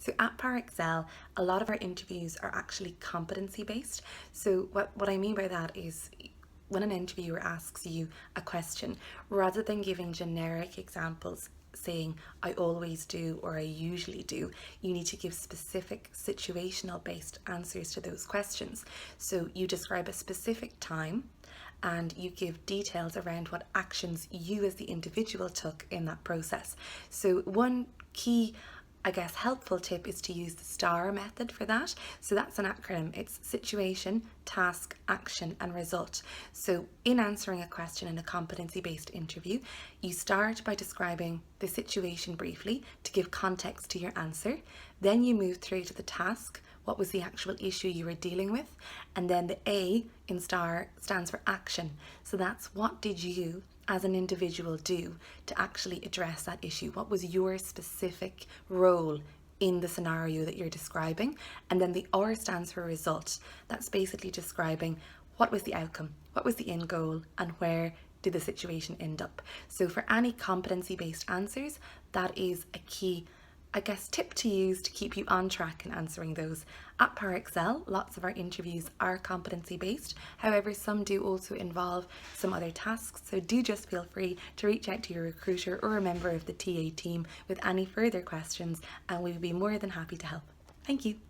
So at Parexel, a lot of our interviews are actually competency based. So what I mean by that is when an interviewer asks you a question, rather than giving generic examples saying I always do or I usually do, you need to give specific situational based answers to those questions. So you describe a specific time and you give details around what actions you as the individual took in that process. So one key helpful tip is to use the STAR method for that. So that's an acronym. It's situation, task, action, and result. So in answering a question in a competency-based interview, you start by describing the situation briefly to give context to your answer. Then you move through to the task. What was the actual issue you were dealing with? And then the A in STAR stands for action. So that's what did you as an individual do to actually address that issue? What was your specific role in the scenario that you're describing? And then the R stands for result. That's basically describing what was the outcome, what was the end goal, and where did the situation end up. So for any competency-based answers, that is a key tip to use to keep you on track in answering those. At Parexel, lots of our interviews are competency based. However, some do also involve some other tasks. So do just feel free to reach out to your recruiter or a member of the TA team with any further questions, and we would be more than happy to help. Thank you.